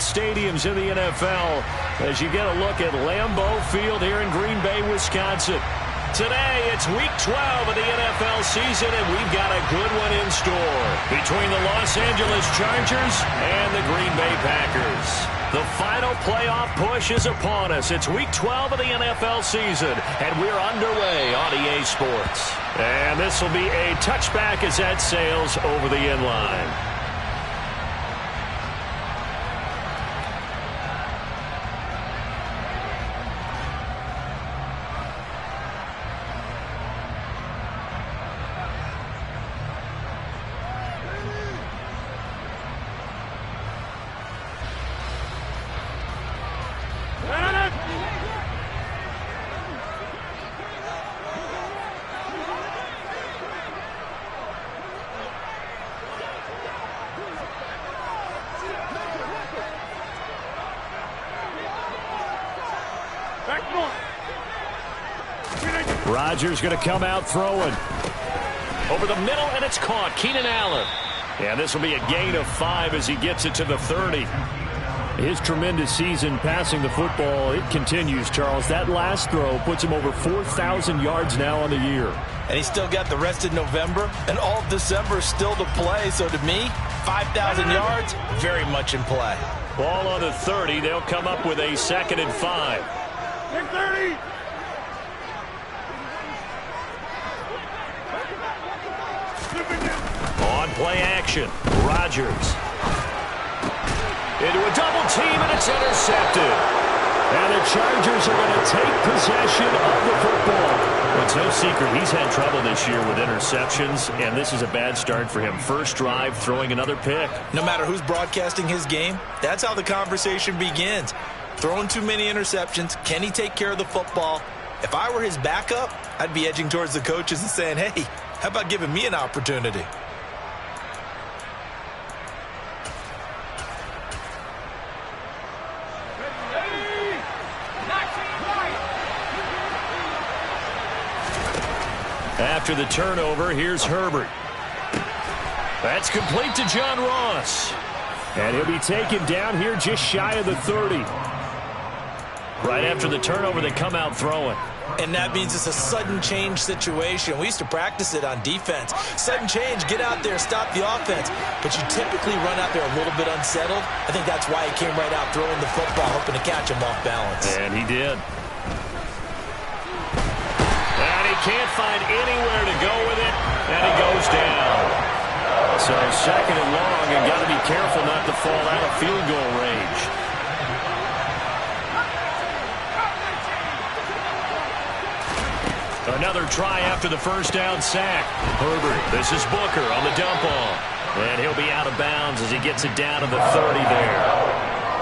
stadiums in the NFL as you get a look at Lambeau Field here in Green Bay, Wisconsin. Today, it's Week 12 of the NFL season, and we've got a good one in store between the Los Angeles Chargers and the Green Bay Packers. The final playoff push is upon us. It's Week 12 of the NFL season, and we're underway on EA Sports. And this will be a touchback as that sails over the end line. Rodgers going to come out throwing. Over the middle, and it's caught. Keenan Allen. And this will be a gain of 5 as he gets it to the 30. His tremendous season passing the football, it continues, Charles. That last throw puts him over 4,000 yards now on the year. And he's still got the rest of November and all of December still to play. So to me, 5,000 yards, very much in play. Ball on the 30. They'll come up with a 2nd and 5. 30. On play action, Rodgers. Into a double team, and it's intercepted. And the Chargers are going to take possession of the football. Well, it's no secret he's had trouble this year with interceptions, and this is a bad start for him. First drive, throwing another pick. No matter who's broadcasting his game, that's how the conversation begins. Throwing too many interceptions, can he take care of the football? If I were his backup, I'd be edging towards the coaches and saying, hey, how about giving me an opportunity? After the turnover, here's Herbert. That's complete to John Ross. And he'll be taken down here just shy of the 30. Right after the turnover, they come out throwing. And that means it's a sudden change situation. We used to practice it on defense. Sudden change, get out there, stop the offense. But you typically run out there a little bit unsettled. I think that's why he came right out throwing the football, hoping to catch him off balance. And he did. And he can't find anywhere to go with it. And he goes down. So 2nd and long, and got to be careful not to fall out of field goal range. Another try after the first down sack. Herbert, this is Booker on the dump off. And he'll be out of bounds as he gets it down to the 30 there.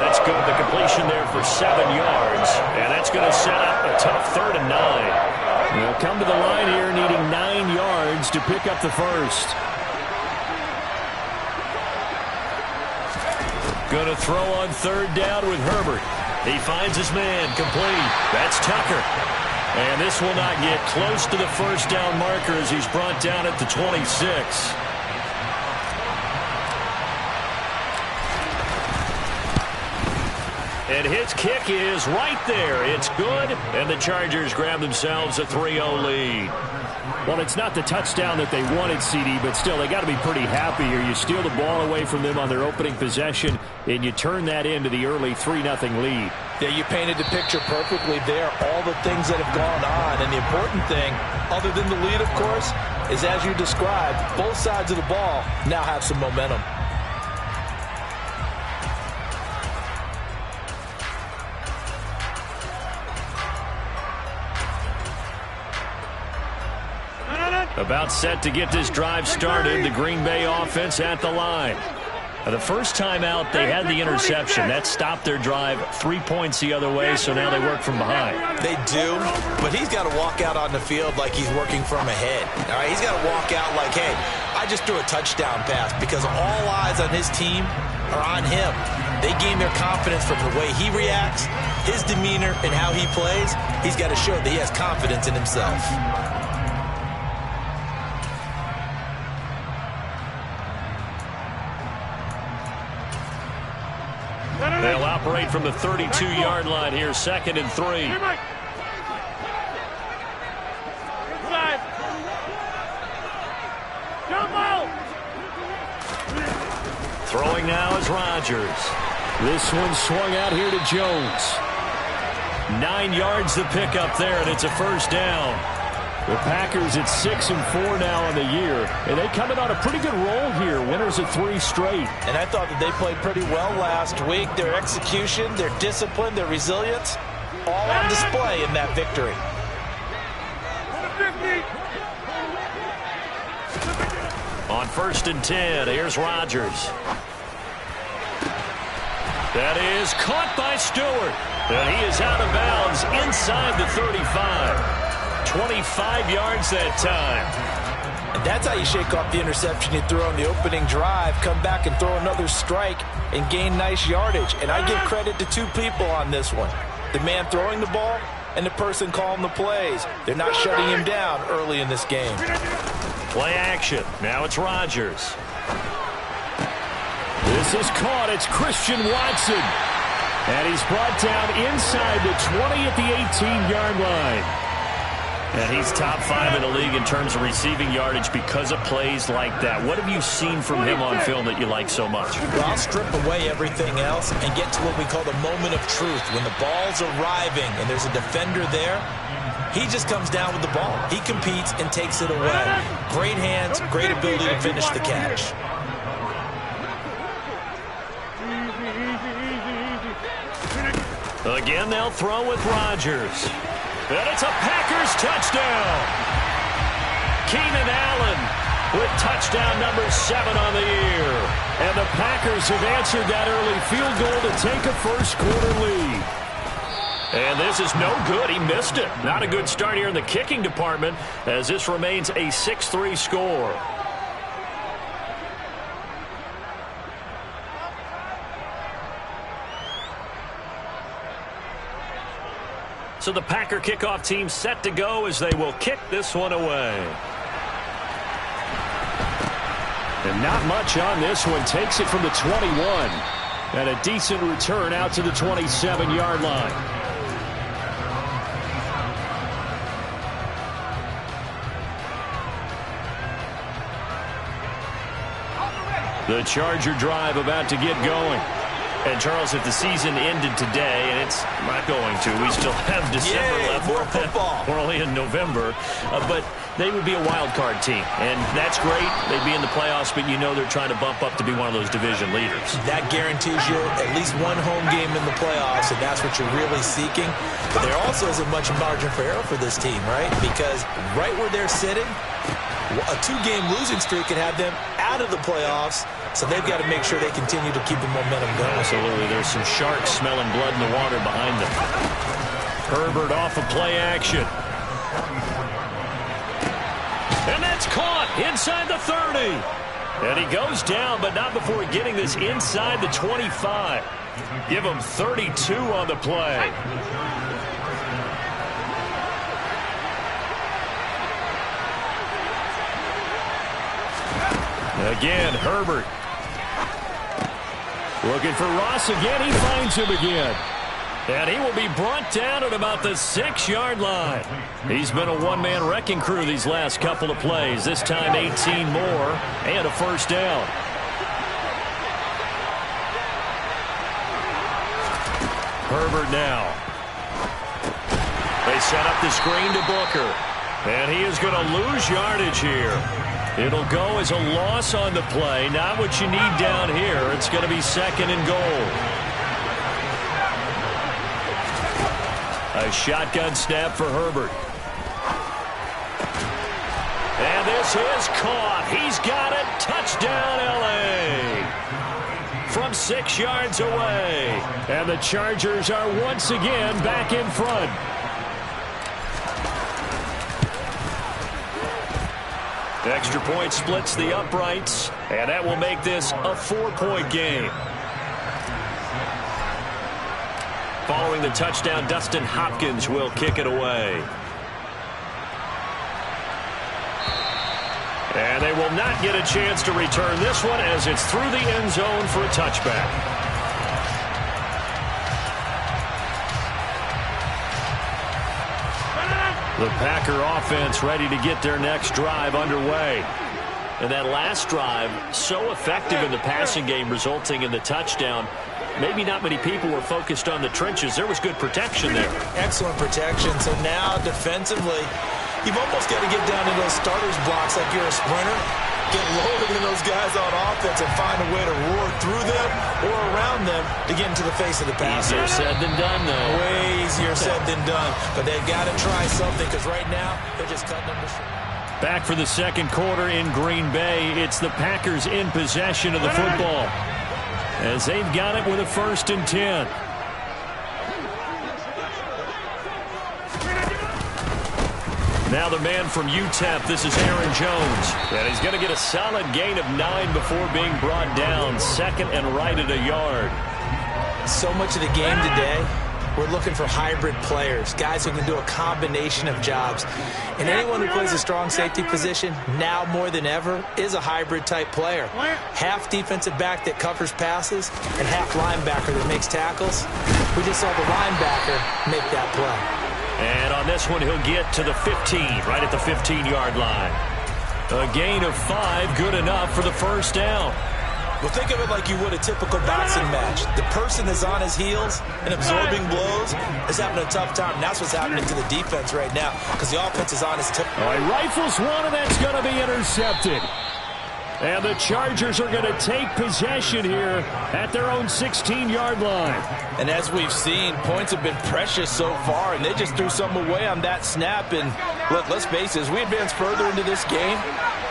That's good. The completion there for 7 yards. And that's going to set up a tough 3rd and 9. They'll come to the line here needing 9 yards to pick up the first. Going to throw on 3rd down with Herbert. He finds his man complete. That's Tucker. And this will not get close to the first down marker as he's brought down at the 26. And his kick is right there. It's good, and the Chargers grab themselves a 3-0 lead. Well, it's not the touchdown that they wanted, CD, but still, they got to be pretty happy here. You steal the ball away from them on their opening possession, and you turn that into the early 3-0 lead. Yeah, you painted the picture perfectly there, all the things that have gone on. And the important thing, other than the lead, of course, is as you described, both sides of the ball now have some momentum. About set to get this drive started, the Green Bay offense at the line. The first time out, they had the interception. That stopped their drive 3 points the other way, so now they work from behind. They do, but he's got to walk out on the field like he's working from ahead. All right, he's got to walk out like, hey, I just threw a touchdown pass, because all eyes on his team are on him. They gain their confidence from the way he reacts, his demeanor, and how he plays. He's got to show that he has confidence in himself. They'll operate from the 32-yard line here, 2nd and 3. Throwing now is Rodgers. This one swung out here to Jones. 9 yards to pick up there, and it's a first down. The Packers at 6-4 now on the year, and they come in on a pretty good roll here. Winners of 3 straight. And I thought that they played pretty well last week. Their execution, their discipline, their resilience, all on display in that victory. On 1st and 10, here's Rodgers. That is caught by Stewart. And he is out of bounds inside the 35. 25 yards that time. And that's how you shake off the interception you threw on the opening drive, come back and throw another strike and gain nice yardage. And I give credit to 2 people on this one. The man throwing the ball and the person calling the plays. They're not shutting him down early in this game. Play action. Now it's Rodgers. This is caught. It's Christian Watson. And he's brought down inside the 20 at the 18-yard line. And he's top 5 in the league in terms of receiving yardage because of plays like that. What have you seen from him on film that you like so much? Well, I'll strip away everything else and get to what we call the moment of truth. When the ball's arriving and there's a defender there, he just comes down with the ball. He competes and takes it away. Great hands, great ability to finish the catch. Again, they'll throw with Rodgers. And it's a Packers touchdown. Keenan Allen with touchdown number 7 on the year. And the Packers have answered that early field goal to take a first-quarter lead. And this is no good. He missed it. Not a good start here in the kicking department as this remains a 6-3 score. So the Packer kickoff team set to go as they will kick this one away. And not much on this one. Takes it from the 21. And a decent return out to the 27-yard line. The Charger drive about to get going. And, Charles, if the season ended today, and it's not going to, we still have December left. More football. We're only in November. But they would be a wild card team. And that's great. They'd be in the playoffs, but you know they're trying to bump up to be one of those division leaders. That guarantees you at least one home game in the playoffs, and that's what you're really seeking. But there also isn't much margin for error for this team, right? Because right where they're sitting, a 2-game losing streak could have them out of the playoffs. So they've got to make sure they continue to keep the momentum going. Absolutely. There's some sharks smelling blood in the water behind them. Herbert off of play action. And that's caught inside the 30. And he goes down, but not before getting this inside the 25. Give him 32 on the play. Again, Herbert. Looking for Ross again. He finds him again. And he will be brought down at about the 6-yard line. He's been a one-man wrecking crew these last couple of plays. This time 18 more and a first down. Herbert now. They set up the screen to Booker. And he is going to lose yardage here. It'll go as a loss on the play. Not what you need down here. It's going to be 2nd and goal. A shotgun snap for Herbert. And this is caught. He's got it. Touchdown, L.A. From 6 yards away. And the Chargers are once again back in front. Extra point splits the uprights, and that will make this a 4-point game. Following the touchdown, Dustin Hopkins will kick it away. And they will not get a chance to return this one as it's through the end zone for a touchback. The Packer offense ready to get their next drive underway. And that last drive, so effective in the passing game, resulting in the touchdown. Maybe not many people were focused on the trenches. There was good protection there. Excellent protection. So now defensively, you've almost got to get down to those starters blocks like you're a sprinter. Get loaded in those guys on offense and find a way to roar through them or around them to get into the face of the passer. Easier said than done, though. Way easier said than done. But they've got to try something because right now they're just cutting them to short. Back for the second quarter in Green Bay. It's the Packers in possession of the football, as they've got it with a 1st and 10. Now the man from UTEP, this is Aaron Jones. And he's going to get a solid gain of 9 before being brought down. 2nd and right at a yard. So much of the game today, we're looking for hybrid players, guys who can do a combination of jobs. And anyone who plays a strong safety position, now more than ever, is a hybrid-type player. Half defensive back that covers passes and half linebacker that makes tackles. We just saw the linebacker make that play. And on this one, he'll get to the 15, right at the 15-yard line. A gain of 5, good enough for the 1st down. Well, think of it like you would a typical boxing match. The person is on his heels and absorbing blows is having a tough time. And that's what's happening to the defense right now because the offense is on his toes. All right, rifles one, and that's going to be intercepted. And the Chargers are going to take possession here at their own 16-yard line. And as we've seen, points have been precious so far, and they just threw some away on that snap. And look, let's face it, as we advance further into this game,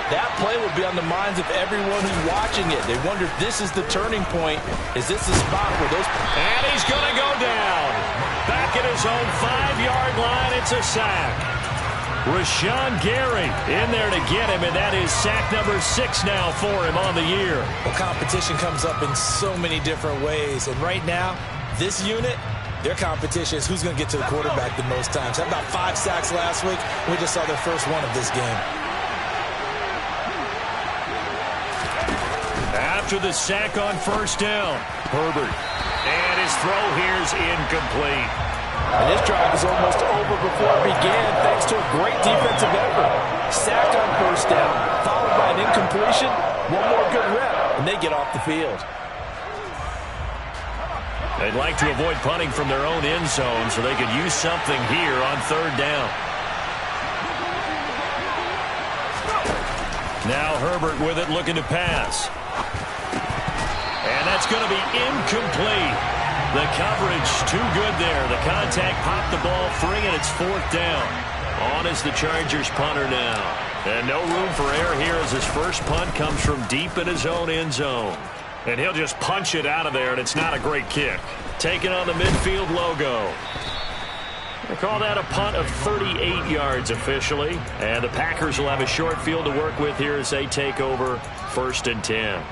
that play will be on the minds of everyone who's watching it. They wonder if this is the turning point. Is this the spot where those... And he's going to go down. Back at his own 5-yard line, it's a sack. Rashawn Gary in there to get him, and that is sack number 6 now for him on the year. Well, competition comes up in so many different ways, and right now, this unit, their competition is who's going to get to the quarterback the most times. Had about 5 sacks last week. We just saw their first one of this game. After the sack on 1st down, Herbert. And his throw here's incomplete. And this drive is almost over before it began thanks to a great defensive effort. Sack on 1st down, followed by an incompletion. One more good rep, and they get off the field. They'd like to avoid punting from their own end zone so they could use something here on 3rd down. Now Herbert with it, looking to pass. And that's going to be incomplete. The coverage too good there. The contact popped the ball free, and it's 4th down. On is the Chargers punter now. And no room for error here as his first punt comes from deep in his own end zone. And he'll just punch it out of there, and it's not a great kick. Taking on the midfield logo. They call that a punt of 38 yards officially. And the Packers will have a short field to work with here as they take over 1st and 10.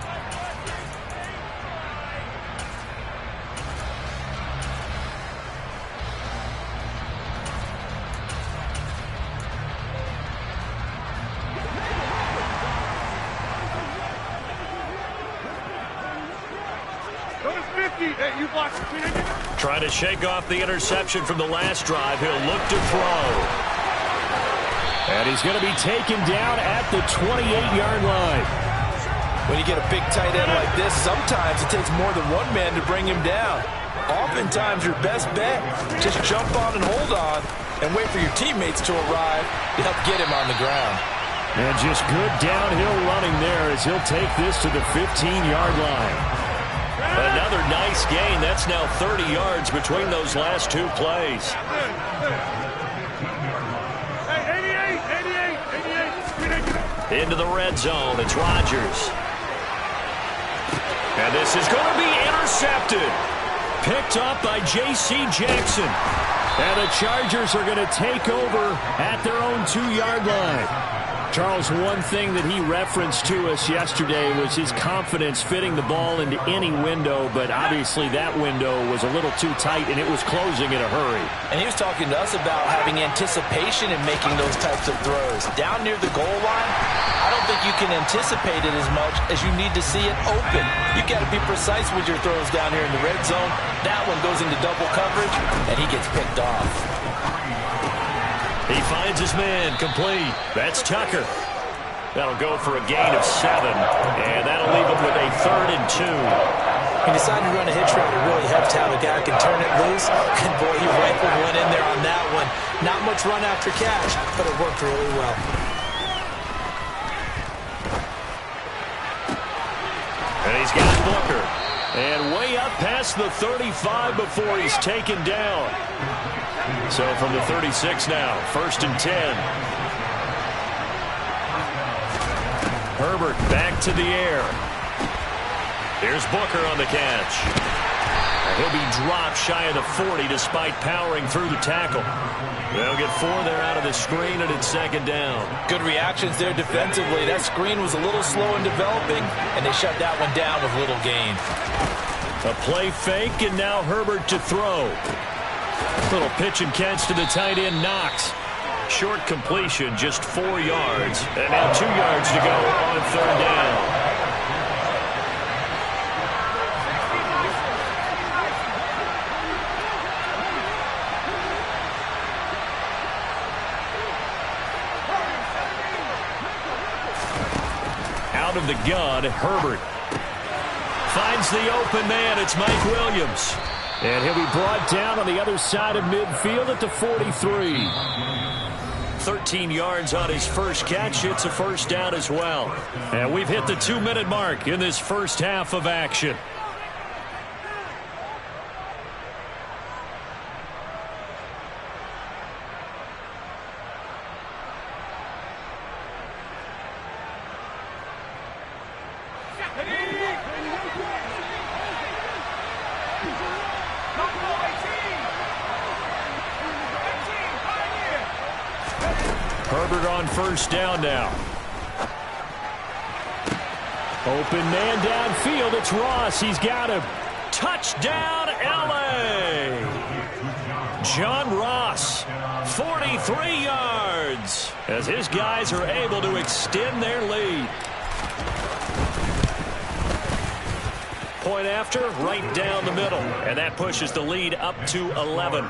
Trying to shake off the interception from the last drive. He'll look to throw. And he's going to be taken down at the 28-yard line. When you get a big tight end like this, sometimes it takes more than one man to bring him down. Oftentimes, your best bet, just jump on and hold on and wait for your teammates to arrive to help get him on the ground. And just good downhill running there as he'll take this to the 15-yard line. Another nice gain. That's now 30 yards between those last 2 plays. Into the red zone. It's Rodgers. And this is going to be intercepted. Picked up by J.C. Jackson. And the Chargers are going to take over at their own 2-yard line. Charles, one thing that he referenced to us yesterday was his confidence fitting the ball into any window, but obviously that window was a little too tight, and it was closing in a hurry. And he was talking to us about having anticipation in making those types of throws. Down near the goal line, I don't think you can anticipate it as much as you need to see it open. You got to be precise with your throws down here in the red zone. That one goes into double coverage, and he gets picked off. He finds his man, complete. That's Tucker. That'll go for a gain of 7, and that'll leave him with a 3rd and 2. He decided to run a hitch route. It really helped to have a guy who can turn it loose. And, boy, he rifled one in there on that one. Not much run after catch, but it worked really well. And he's got Booker. And way up past the 35 before he's taken down. So from the 36 now, 1st and 10. Herbert back to the air. Here's Booker on the catch. He'll be dropped shy of the 40 despite powering through the tackle. They'll get 4 there out of the screen, and it's 2nd down. Good reactions there defensively. That screen was a little slow in developing, and they shut that one down with little gain. A play fake, and now Herbert to throw. Little pitch and catch to the tight end, Knox. Short completion, just 4 yards. And now 2 yards to go on 3rd down. Out of the gun, Herbert finds the open man. It's Mike Williams. And he'll be brought down on the other side of midfield at the 43. 13 yards on his first catch. It's a 1st down as well. And we've hit the 2-minute mark in this first half of action. Herbert on 1st down now. Open man downfield. It's Ross. He's got him. Touchdown, L.A. John Ross, 43 yards, as his guys are able to extend their lead. Point after, right down the middle, and that pushes the lead up to 11.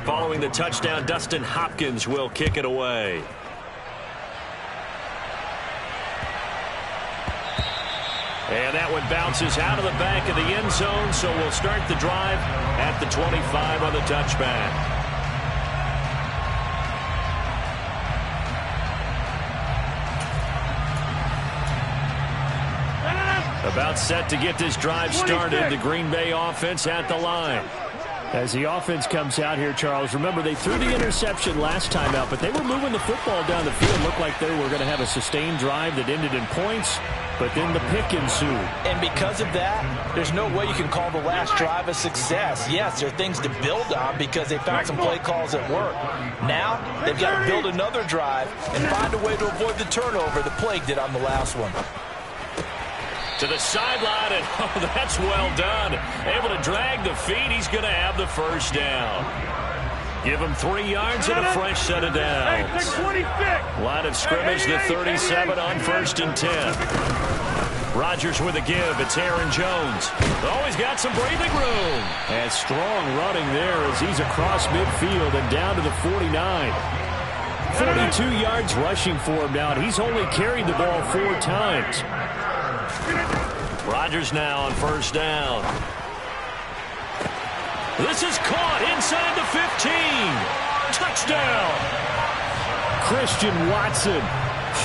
Following the touchdown, Dustin Hopkins will kick it away. And that one bounces out of the back of the end zone, so we'll start the drive at the 25 on the touchback. About set to get this drive started. The Green Bay offense at the line. As the offense comes out here, Charles, remember they threw the interception last time out, but they were moving the football down the field. Looked like they were going to have a sustained drive that ended in points, but then the pick ensued. And because of that, there's no way you can call the last drive a success. Yes, there are things to build on because they found some play calls that work. Now, they've got to build another drive and find a way to avoid the turnover the Plague did on the last one. To the sideline, and oh, that's well done. Able to drag the feet. He's going to have the 1st down. Give him 3 yards and a fresh set of downs. Line of scrimmage, the 37 on 1st and 10. Rodgers with a give. It's Aaron Jones. Oh, he's got some breathing room. And strong running there as he's across midfield and down to the 49. 42 yards rushing for him now. He's only carried the ball 4 times. Rodgers now on 1st down. This is caught inside the 15. Touchdown. Christian Watson,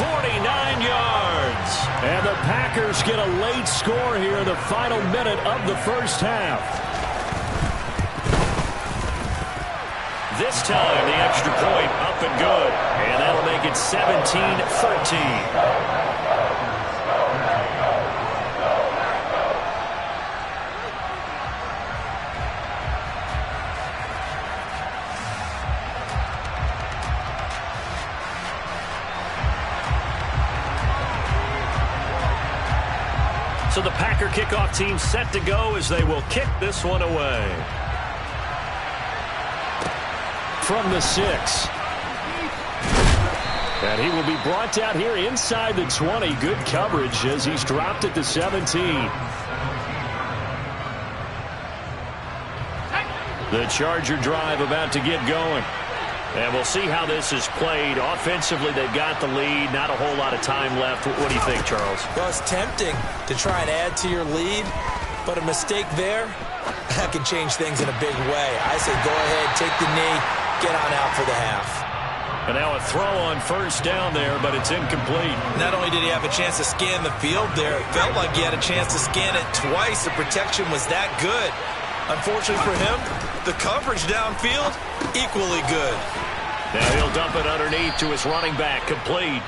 49 yards. And the Packers get a late score here in the final minute of the first half. This time, the extra point up and good. And that'll make it 17-13. So the Packer kickoff team set to go as they will kick this one away. From the 6. And he will be brought down here inside the 20. Good coverage as he's dropped at the 17. The Charger drive about to get going. And we'll see how this is played. Offensively, they've got the lead. Not a whole lot of time left. What do you think, Charles? Well, it's tempting to try and add to your lead, but a mistake there, that can change things in a big way. I say go ahead, take the knee, get on out for the half. And now a throw on first down there, but it's incomplete. Not only did he have a chance to scan the field there, it felt like he had a chance to scan it twice. The protection was that good. Unfortunately for him, the coverage downfield, equally good. Now he'll dump it underneath to his running back, complete.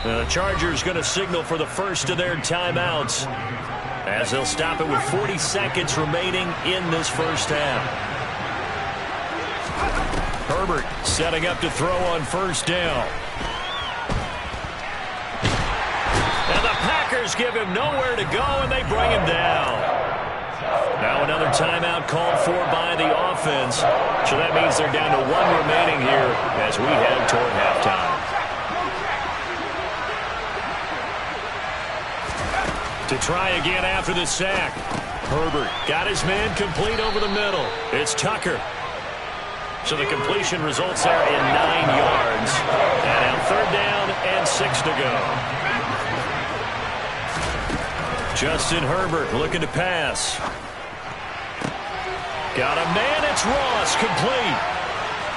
The Chargers going to signal for the first of their timeouts as they'll stop it with 40 seconds remaining in this first half. Herbert setting up to throw on first down. And the Packers give him nowhere to go, and they bring him down. Now another timeout called for by the offense. So that means they're down to one remaining here as we head toward halftime. To try again after the sack. Herbert got his man complete over the middle. It's Tucker. So the completion results there in 9 yards. And now third down and 6 to go. Justin Herbert looking to pass. Got a man, it's Ross, complete.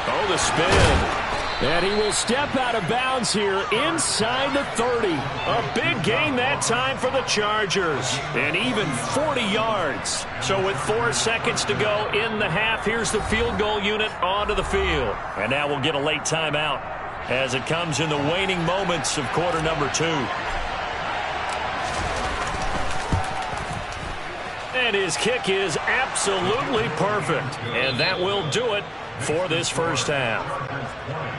Oh, the spin. And he will step out of bounds here inside the 30. A big gain that time for the Chargers. And even 40 yards. So with 4 seconds to go in the half, here's the field goal unit onto the field. And now we'll get a late timeout as it comes in the waning moments of quarter number 2. And his kick is absolutely perfect. And that will do it for this first half.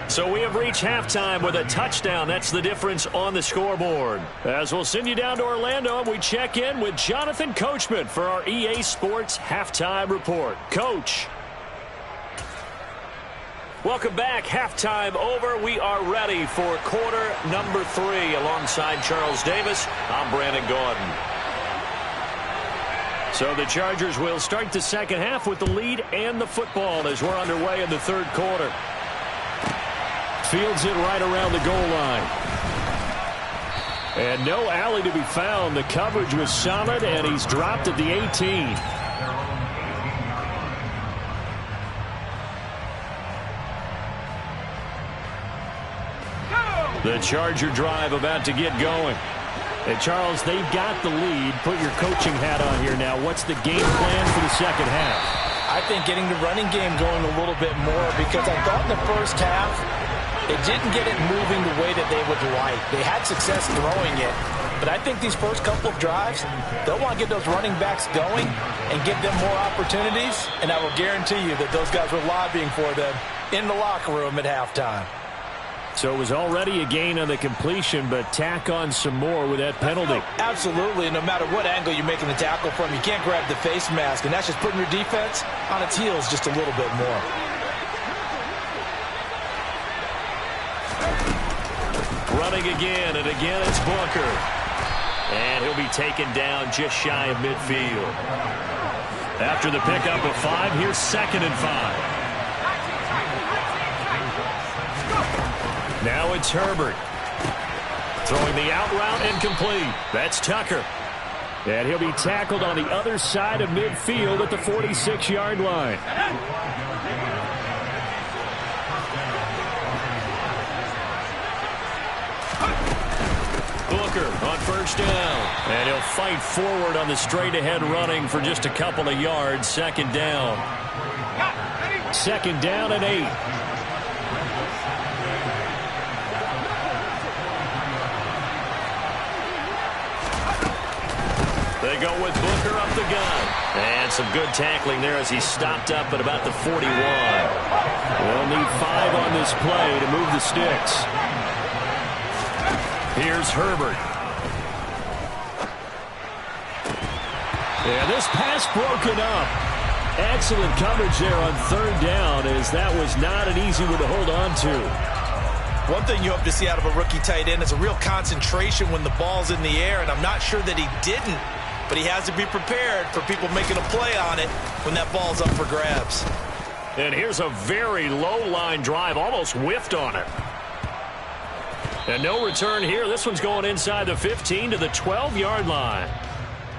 So we have reached halftime with a touchdown. That's the difference on the scoreboard. As we'll send you down to Orlando, and we check in with Jonathan Coachman for our EA Sports Halftime Report. Coach. Welcome back. Halftime over. We are ready for quarter number 3. Alongside Charles Davis, I'm Brandon Gaudin. So the Chargers will start the second half with the lead and the football as we're underway in the third quarter. Fields it right around the goal line. And no alley to be found. The coverage was solid, and he's dropped at the 18. The Charger drive about to get going. Hey, Charles, they've got the lead. Put your coaching hat on here now. What's the game plan for the second half? I think getting the running game going a little bit more, because I thought in the first half it didn't get it moving the way that they would like. They had success throwing it, but I think these first couple of drives, they'll want to get those running backs going and give them more opportunities, and I will guarantee you that those guys were lobbying for them in the locker room at halftime. So it was already a gain on the completion, but tack on some more with that penalty. Absolutely. No matter what angle you're making the tackle from, you can't grab the face mask, and that's just putting your defense on its heels just a little bit more. Running again, and again it's Booker. And he'll be taken down just shy of midfield. After the pickup of 5, here's 2nd and 5. Now it's Herbert. Throwing the out route incomplete. That's Tucker. And he'll be tackled on the other side of midfield at the 46-yard line. Booker on first down. And he'll fight forward on the straight-ahead running for just a couple of yards. 2nd down. 2nd down and 8. They go with Booker up the gun. And some good tackling there as he stopped up at about the 41. They'll need 5 on this play to move the sticks. Here's Herbert. And this pass broken up. Excellent coverage there on 3rd down, as that was not an easy one to hold on to. One thing you hope to see out of a rookie tight end is a real concentration when the ball's in the air, and I'm not sure that he didn't, but he has to be prepared for people making a play on it when that ball's up for grabs. And here's a very low line drive, almost whiffed on it. And no return here. This one's going inside the 15 to the 12-yard line.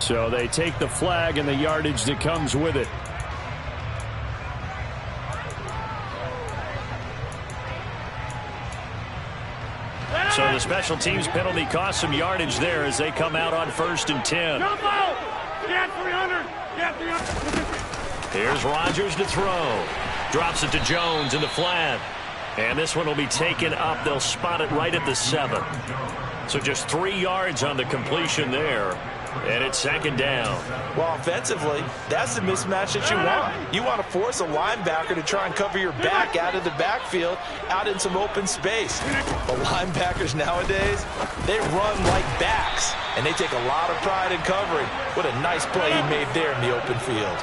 So they take the flag and the yardage that comes with it. So the special teams penalty cost some yardage there as they come out on 1st and 10. Here's Rodgers to throw. Drops it to Jones in the flat. And this one will be taken up. They'll spot it right at the 7. So just 3 yards on the completion there. And it's 2nd down. Well, offensively, that's the mismatch that you want. You want to force a linebacker to try and cover your back out of the backfield, out in some open space. The linebackers nowadays, they run like backs, and they take a lot of pride in covering. What a nice play he made there in the open field.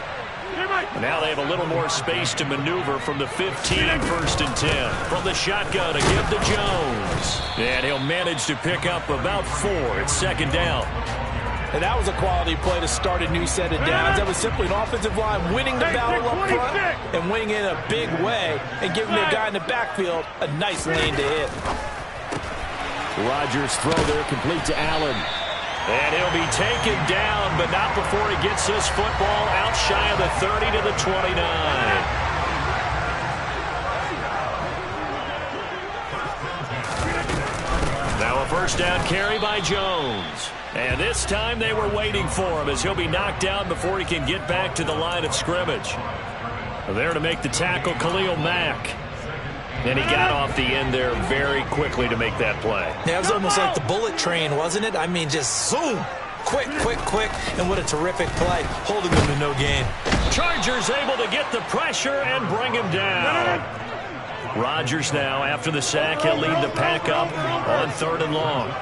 Now they have a little more space to maneuver from the 15 and 1st and 10. From the shotgun to give to Jones. And he'll manage to pick up about 4. It's 2nd down. And that was a quality play to start a new set of downs. That was simply an offensive line winning the battle up front and winning it in a big way and giving their guy in the backfield a nice lane to hit. Rodgers' throw there complete to Allen. And he'll be taken down, but not before he gets this football out shy of the 30 to the 29. Now a 1st down carry by Jones. And this time they were waiting for him as he'll be knocked down before he can get back to the line of scrimmage. There to make the tackle, Khalil Mack. And he got off the end there very quickly to make that play. Yeah, it was almost like the bullet train, wasn't it? I mean, just zoom. Quick, quick, quick. And what a terrific play, holding them to no gain. Chargers able to get the pressure and bring him down. Rodgers now, after the sack, he'll lead the pack up on 3rd and long.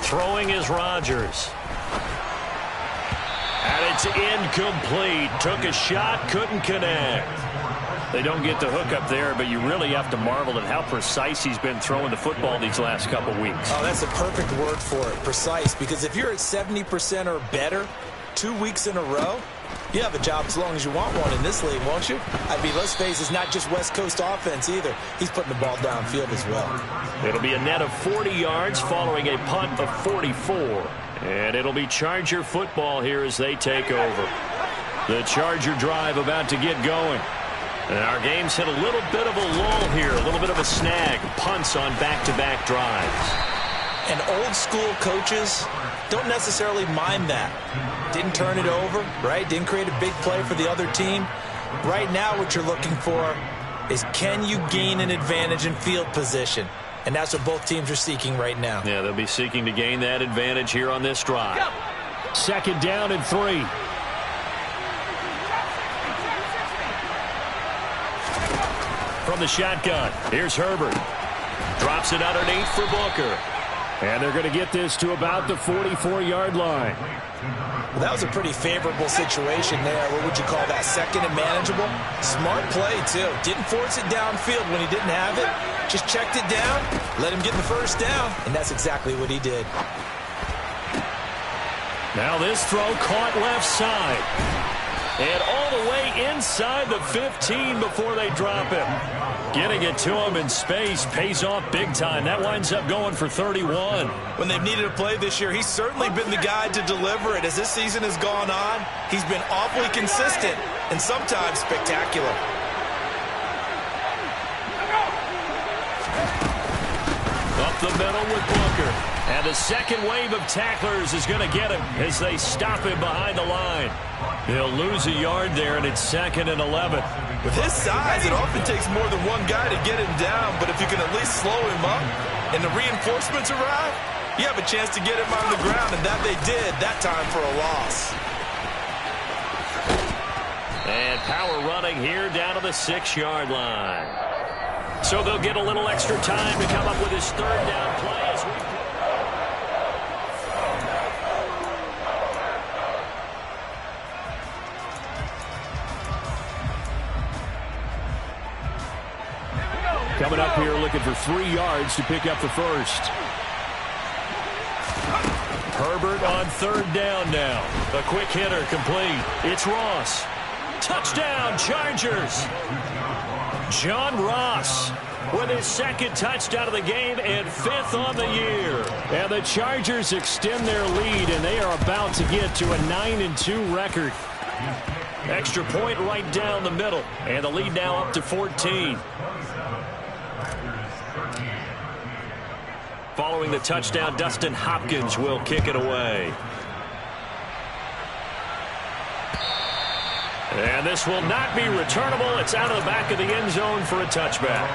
Throwing is Rodgers. And it's incomplete. Took a shot, couldn't connect. They don't get the hook up there, but you really have to marvel at how precise he's been throwing the football these last couple weeks. Oh, that's a perfect word for it, precise, because if you're at 70% or better 2 weeks in a row, you have a job as long as you want one in this league, won't you? I mean, let's face it, it's not just West Coast offense either. He's putting the ball downfield as well. It'll be a net of 40 yards following a punt of 44. And it'll be Charger football here as they take over. The Charger drive about to get going. And our game's hit a little bit of a lull here, a little bit of a snag. Punts on back-to-back drives. And old school coaches don't necessarily mind that. Didn't turn it over, right? Didn't create a big play for the other team. Right now what you're looking for is, can you gain an advantage in field position? And that's what both teams are seeking right now. Yeah, they'll be seeking to gain that advantage here on this drive. 2nd down and 3. From the shotgun, here's Herbert. Drops it underneath for Booker. And they're going to get this to about the 44-yard line. Well, that was a pretty favorable situation there. What would you call that? 2nd and manageable? Smart play, too. Didn't force it downfield when he didn't have it. Just checked it down, let him get the 1st down, and that's exactly what he did. Now this throw caught left side. And all the way inside the 15 before they drop him. Getting it to him in space pays off big time. That winds up going for 31. When they've needed a play this year, he's certainly been the guy to deliver it. As this season has gone on, he's been awfully consistent and sometimes spectacular. Up the middle with Booker. And the second wave of tacklers is going to get him as they stop him behind the line. He'll lose a yard there, and it's 2nd and 11. With his size, it often takes more than one guy to get him down, but if you can at least slow him up and the reinforcements arrive, you have a chance to get him on the ground, and that they did that time for a loss. And power running here down to the 6-yard line. So they'll get a little extra time to come up with his 3rd down play as we... coming up here looking for 3 yards to pick up the first. Herbert on 3rd down now. A quick hitter complete. It's Ross. Touchdown, Chargers. John Ross with his 2nd touchdown of the game and 5th on the year. And the Chargers extend their lead, and they are about to get to a 9-2 record. Extra point right down the middle, and the lead now up to 14. Following the touchdown, Dustin Hopkins will kick it away. And this will not be returnable. It's out of the back of the end zone for a touchback.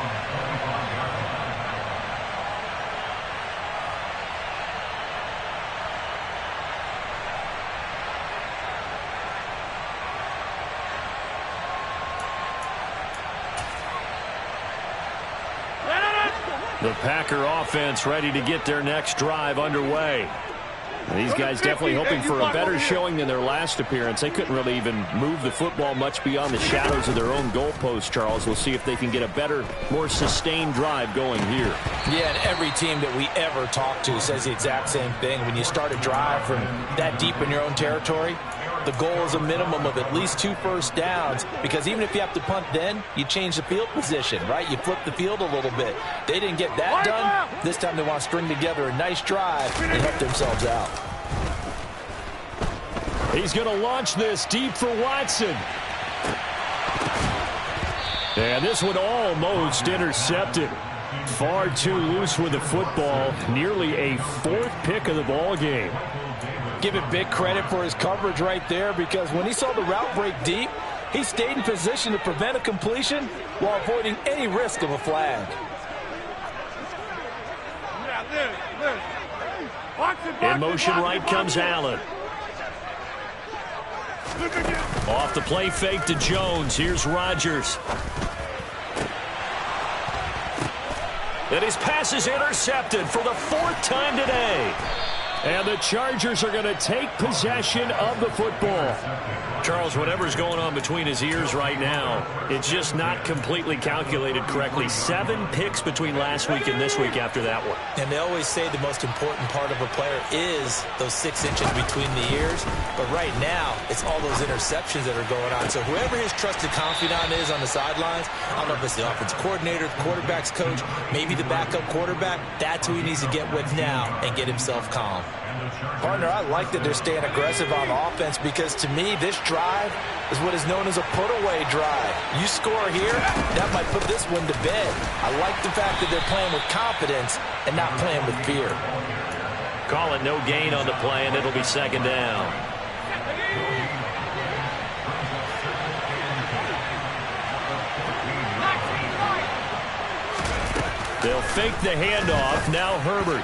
The Packer offense ready to get their next drive underway. These guys definitely hoping for a better showing than their last appearance. They couldn't really even move the football much beyond the shadows of their own goalpost, Charles. We'll see if they can get a better, more sustained drive going here. Yeah, and every team that we ever talk to says the exact same thing. When you start a drive from that deep in your own territory, the goal is a minimum of at least 2 first downs, because even if you have to punt then, you change the field position, right? You flip the field a little bit. They didn't get that done. This time they want to string together a nice drive and help themselves out. He's going to launch this deep for Watson. And this one almost intercepted. Far too loose with the football. Nearly a 4th pick of the ball game. Give it big credit for his coverage right there, because when he saw the route break deep, he stayed in position to prevent a completion while avoiding any risk of a flag. In motion right comes Allen. Off the play fake to Jones. Here's Rodgers. And his pass is intercepted for the 4th time today. And the Chargers are going to take possession of the football. Charles, whatever's going on between his ears right now, it's just not completely calculated correctly. 7 picks between last week and this week after that one. And they always say the most important part of a player is those 6 inches between the ears. But right now, it's all those interceptions that are going on. So whoever his trusted confidant is on the sidelines, I don't know if it's the offensive coordinator, the quarterback's coach, maybe the backup quarterback, that's who he needs to get with now and get himself calm. Partner, I like that they're staying aggressive on offense, because to me, this drive is what is known as a put-away drive. You score here, that might put this one to bed. I like the fact that they're playing with confidence and not playing with fear. Call it no gain on the play, and it'll be 2nd down. They'll fake the handoff. Now Herbert.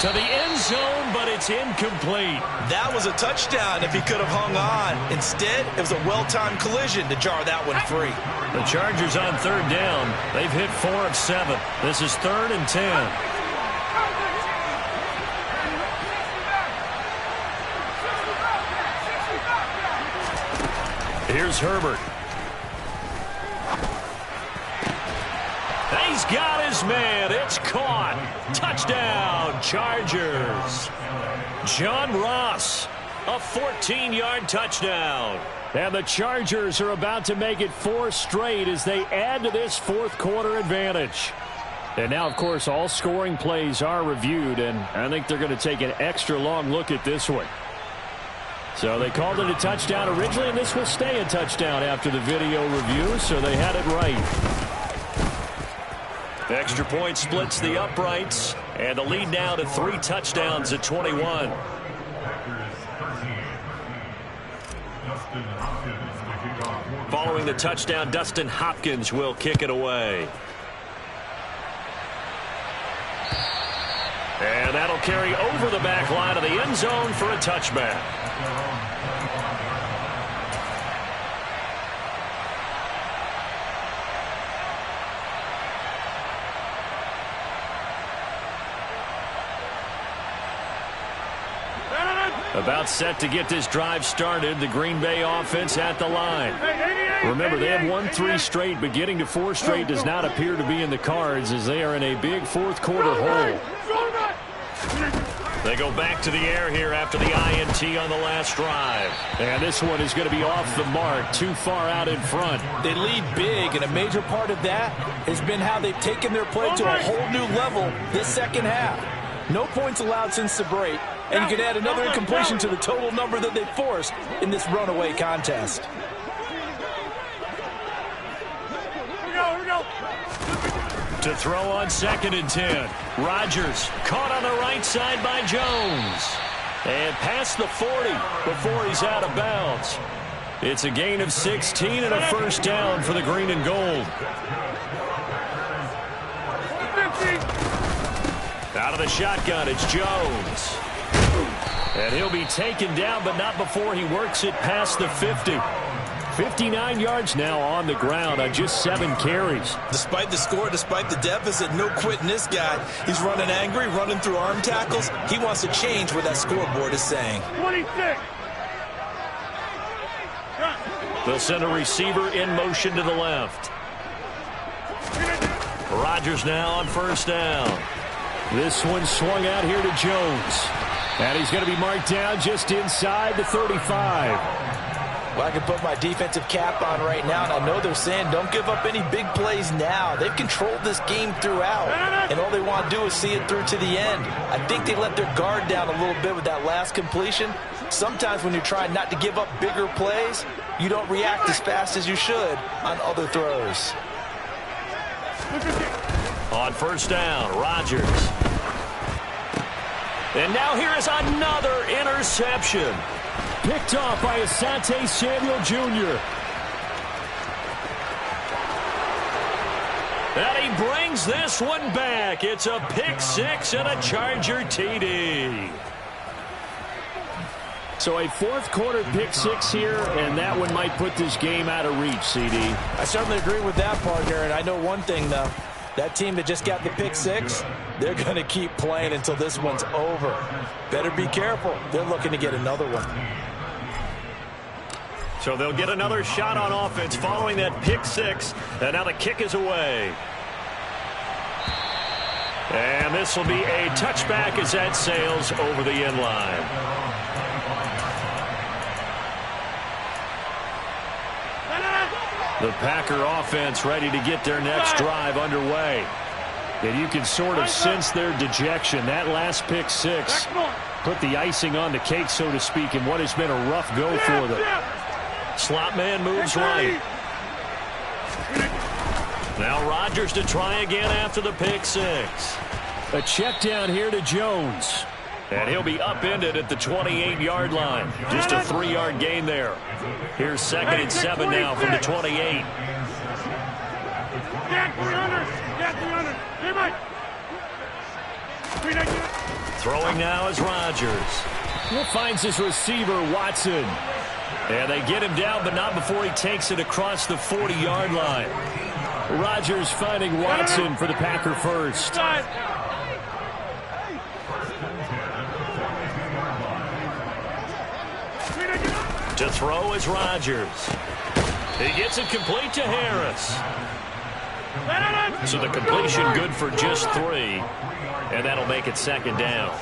To the end zone, but it's incomplete. That was a touchdown if he could have hung on. Instead, it was a well-timed collision to jar that one free. The Chargers on 3rd down. They've hit 4 of 7. This is 3rd and 10. Here's Herbert. He's got his man. It's caught. Touchdown, Chargers. John Ross, a 14-yard touchdown. And the Chargers are about to make it 4 straight as they add to this 4th quarter advantage. And now, of course, all scoring plays are reviewed, and I think they're going to take an extra long look at this one. So they called it a touchdown originally, and this will stay a touchdown after the video review, so they had it right. Extra point splits the uprights, and the lead now to 3 touchdowns at 21. Following the touchdown, Dustin Hopkins will kick it away. And that'll carry over the back line of the end zone for a touchback. About set to get this drive started. The Green Bay offense at the line. Remember, they have won 3 straight, but getting to 4 straight does not appear to be in the cards as they are in a big fourth quarter hole. They go back to the air here after the INT on the last drive. And this one is going to be off the mark, too far out in front. They lead big, and a major part of that has been how they've taken their play to a whole new level this second half. No points allowed since the break, and you can add another incompletion to the total number that they forced in this runaway contest. To throw on 2nd and 10. Rodgers caught on the right side by Jones. And past the 40 before he's out of bounds. It's a gain of 16 and a first down for the green and gold. Out of the shotgun, it's Jones. And he'll be taken down, but not before he works it past the 50. 59 yards now on the ground on just 7 carries. Despite the score, despite the deficit, no quitting this guy. He's running angry, running through arm tackles. He wants to change what that scoreboard is saying. 26. They'll send a receiver in motion to the left. Rodgers now on first down. This one swung out here to Jones. And he's going to be marked down just inside the 35. Well, I can put my defensive cap on right now, and I know they're saying don't give up any big plays now. They've controlled this game throughout, and all they want to do is see it through to the end. I think they let their guard down a little bit with that last completion. Sometimes when you're trying not to give up bigger plays, you don't react as fast as you should on other throws. On first down, Rodgers. And now here is another interception. Picked off by Asante Samuel Jr. And he brings this one back. It's a pick 6 and a Charger TD. So a fourth quarter pick 6 here, and that one might put this game out of reach, CD. I certainly agree with that, partner, and I know one thing, though. That team that just got the pick 6, they're going to keep playing until this one's over. Better be careful. They're looking to get another one. So they'll get another shot on offense following that pick 6. And now the kick is away. And this will be a touchback as that sails over the end line. The Packer offense ready to get their next drive underway. And you can sort of sense their dejection. That last pick 6 put the icing on the cake, so to speak, in what has been a rough go for them. Slot man moves right. Now Rodgers to try again after the pick 6. A check down here to Jones. And he'll be upended at the 28-yard line. Just a 3-yard gain there. Here's 2nd and 7 now from the 28. Throwing now is Rodgers. He finds his receiver, Watson. And they get him down, but not before he takes it across the 40-yard line. Rodgers finding Watson for the Packer first. To throw is Rodgers. He gets it complete to Harris. So the completion good for just 3. And that'll make it 2nd down.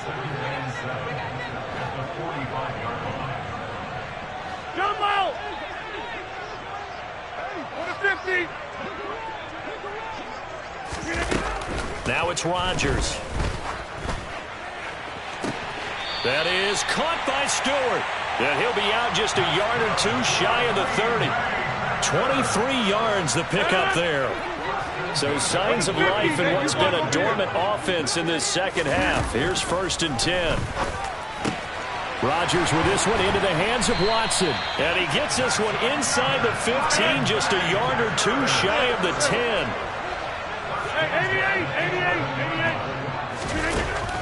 Now it's Rodgers. That is caught by Stewart. And he'll be out just a yard or 2 shy of the 30. 23 yards the pickup there. So signs of life in what's been a dormant offense in this second half. Here's 1st and 10. Rodgers with this one into the hands of Watson. And he gets this one inside the 15, just a yard or 2 shy of the 10.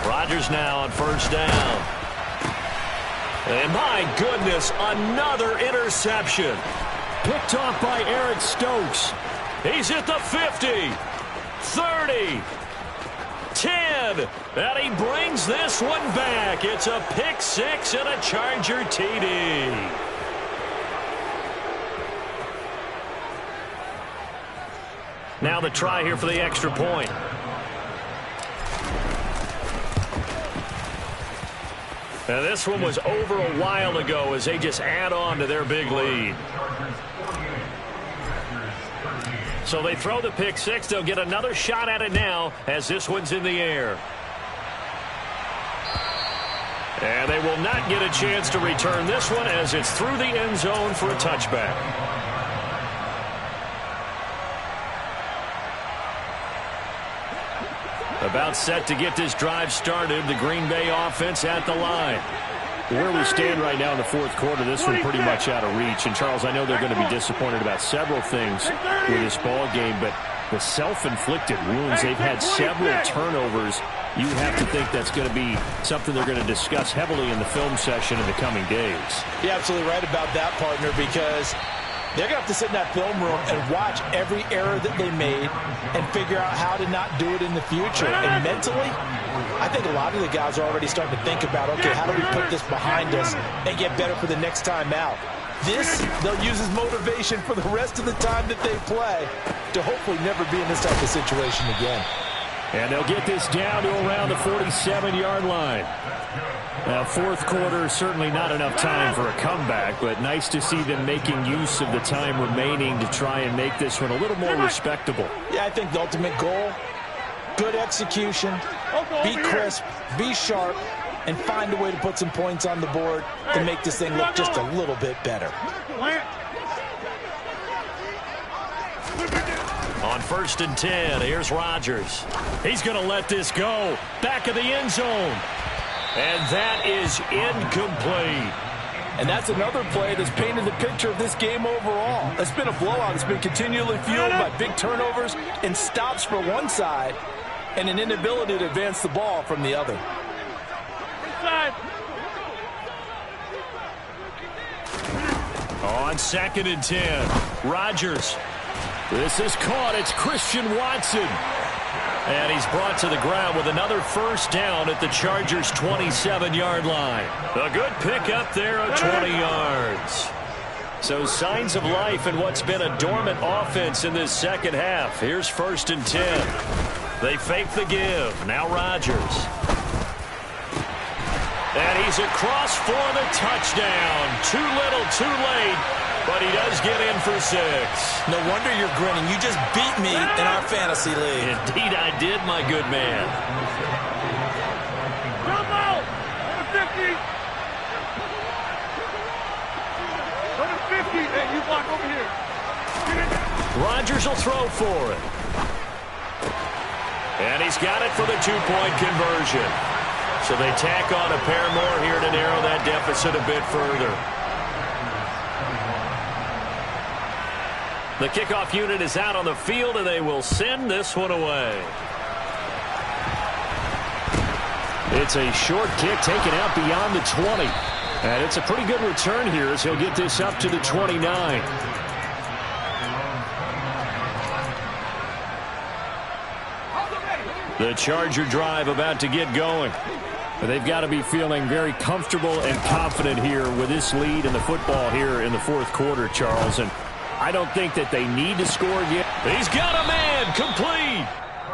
Rodgers now on first down. And my goodness, another interception. Picked off by Eric Stokes. He's at the 50, 30, 10. And he brings this one back. It's a pick 6 and a Charger TD. Now the try here for the extra point. Now this one was over a while ago as they just add on to their big lead. So they throw the pick six. They'll get another shot at it now as this one's in the air. And they will not get a chance to return this one as it's through the end zone for a touchback. About set to get this drive started. The Green Bay offense at the line. Where we stand right now in the fourth quarter, this one pretty much out of reach. And, Charles, I know they're going to be disappointed about several things with this ball game, but the self-inflicted wounds, they've had several turnovers. You have to think that's going to be something they're going to discuss heavily in the film session in the coming days. You're absolutely right about that, partner, because they're going to have to sit in that film room and watch every error that they made and figure out how to not do it in the future. And mentally, I think a lot of the guys are already starting to think about, okay, how do we put this behind us and get better for the next time out? This, they'll use as motivation for the rest of the time that they play to hopefully never be in this type of situation again. And they'll get this down to around the 47-yard line. Now, fourth quarter, certainly not enough time for a comeback, but nice to see them making use of the time remaining to try and make this one a little more respectable. Yeah, I think the ultimate goal, good execution, be crisp, be sharp, and find a way to put some points on the board to make this thing look just a little bit better. On 1st and 10, here's Rodgers. He's going to let this go. Back of the end zone. And that is incomplete. And that's another play that's painted the picture of this game overall. It's been a blowout. It's been continually fueled by big turnovers and stops for one side and an inability to advance the ball from the other. On 2nd and 10, Rodgers. This is caught. It's Christian Watson. And he's brought to the ground with another first down at the Chargers' 27-yard line. A good pickup there of 20 yards. So signs of life in what's been a dormant offense in this second half. Here's 1st and 10. They fake the give. Now Rodgers. And he's across for the touchdown. Too little, too late. But he does get in for 6. No wonder you're grinning. You just beat me in our fantasy league. Indeed I did, my good man. Jump out! Go to 50! Go to 50, and you block over here. Rodgers will throw for it. And he's got it for the two-point conversion. So they tack on a pair more here to narrow that deficit a bit further. The kickoff unit is out on the field, and they will send this one away. It's a short kick taken out beyond the 20. And it's a pretty good return here as he'll get this up to the 29. The Charger drive about to get going. But they've got to be feeling very comfortable and confident here with this lead in the football here in the fourth quarter, Charles. And I don't think that they need to score yet. He's got a man complete.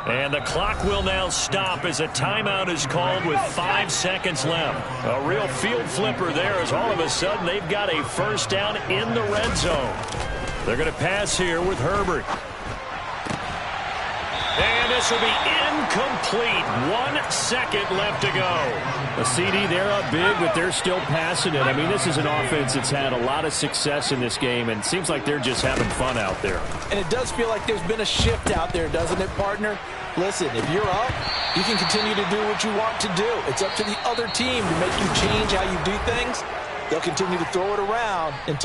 And the clock will now stop as a timeout is called with 5 seconds left. A real field flipper there as all of a sudden they've got a first down in the red zone. They're going to pass here with Herbert. And this will be incomplete. 1 second left to go. A CD, they're up big, but they're still passing it. I mean, this is an offense that's had a lot of success in this game, and it seems like they're just having fun out there. And it does feel like there's been a shift out there, doesn't it, partner? Listen, if you're up, you can continue to do what you want to do. It's up to the other team to make you change how you do things. They'll continue to throw it around until